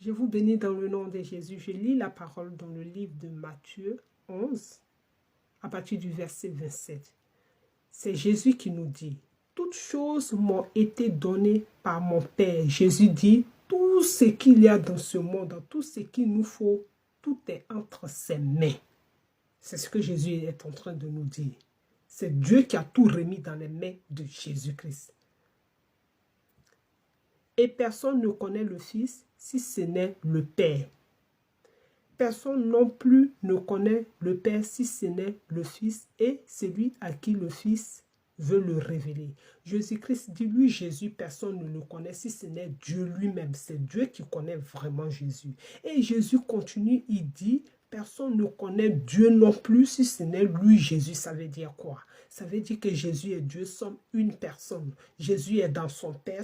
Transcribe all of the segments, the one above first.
Je vous bénis dans le nom de Jésus. Je lis la parole dans le livre de Matthieu 11, à partir du verset 27. C'est Jésus qui nous dit, « Toutes choses m'ont été données par mon Père. » Jésus dit, « Tout ce qu'il y a dans ce monde, tout ce qu'il nous faut, tout est entre ses mains. » C'est ce que Jésus est en train de nous dire. C'est Dieu qui a tout remis dans les mains de Jésus-Christ. Et personne ne connaît le Fils si ce n'est le Père. Personne non plus ne connaît le Père si ce n'est le Fils et celui à qui le Fils veut le révéler. Jésus-Christ dit, lui, Jésus, personne ne le connaît si ce n'est Dieu lui-même. C'est Dieu qui connaît vraiment Jésus. Et Jésus continue, il dit, personne ne connaît Dieu non plus si ce n'est lui, Jésus. Ça veut dire quoi? Ça veut dire que Jésus et Dieu sont une personne. Jésus est dans son Père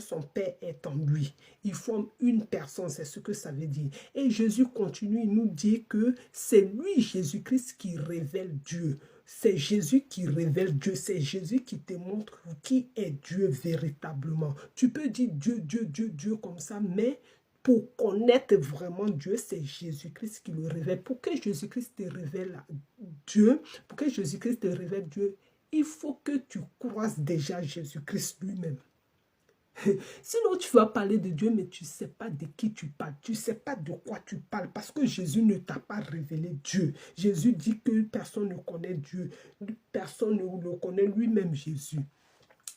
est en lui. Ils forment une personne, c'est ce que ça veut dire. Et Jésus continue, il nous dit que c'est lui, Jésus-Christ, qui révèle Dieu. C'est Jésus qui révèle Dieu. C'est Jésus qui te montre qui est Dieu véritablement. Tu peux dire Dieu, Dieu, Dieu, Dieu comme ça, mais pour connaître vraiment Dieu, c'est Jésus-Christ qui le révèle. Pour que Jésus-Christ te révèle Dieu, pour que Jésus-Christ te révèle Dieu, il faut que tu croises déjà Jésus-Christ lui-même. Sinon, tu vas parler de Dieu, mais tu ne sais pas de qui tu parles. Tu ne sais pas de quoi tu parles parce que Jésus ne t'a pas révélé Dieu. Jésus dit que personne ne connaît Dieu. Personne ne le connaît lui-même, Jésus.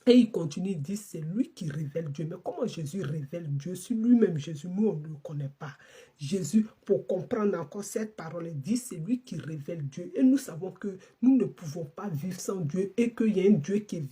Et il continue, il dit, c'est lui qui révèle Dieu. Mais comment Jésus révèle Dieu si lui-même, Jésus, nous, on ne le connaît pas. Jésus, pour comprendre encore cette parole, il dit, c'est lui qui révèle Dieu. Et nous savons que nous ne pouvons pas vivre sans Dieu et qu'il y a un Dieu qui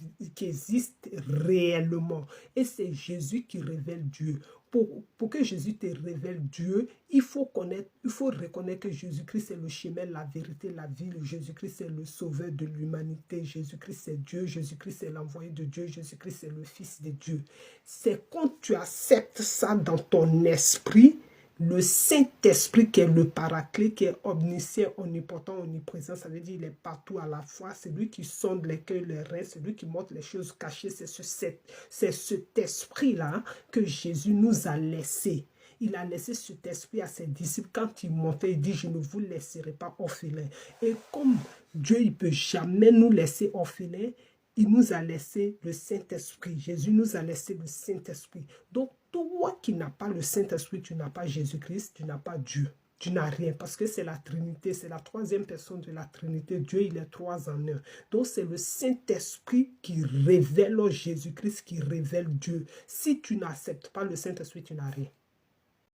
existe réellement. Et c'est Jésus qui révèle Dieu. Pour que Jésus te révèle Dieu, il faut reconnaître que Jésus-Christ est le chemin, la vérité, la vie. Jésus-Christ est le sauveur de l'humanité. Jésus-Christ est Dieu. Jésus-Christ est l'envoyé de Dieu. Jésus-Christ est le Fils de Dieu. C'est quand tu acceptes ça dans ton esprit, le Saint-Esprit qui est le paraclet, qui est omniscient, omnipotent, omniprésent, ça veut dire qu'il est partout à la fois. C'est lui qui sonde les cœurs, les reins, c'est lui qui montre les choses cachées. C'est cet esprit-là que Jésus nous a laissé. Il a laissé cet esprit à ses disciples. Quand il montait, il dit, je ne vous laisserai pas orphelins. Et comme Dieu, il ne peut jamais nous laisser orphelins, il nous a laissé le Saint-Esprit. Jésus nous a laissé le Saint-Esprit. Donc, toi qui n'as pas le Saint-Esprit, tu n'as pas Jésus-Christ, tu n'as pas Dieu. Tu n'as rien parce que c'est la Trinité, c'est la troisième personne de la Trinité. Dieu, il est trois en un. Donc, c'est le Saint-Esprit qui révèle Jésus-Christ, qui révèle Dieu. Si tu n'acceptes pas le Saint-Esprit, tu n'as rien.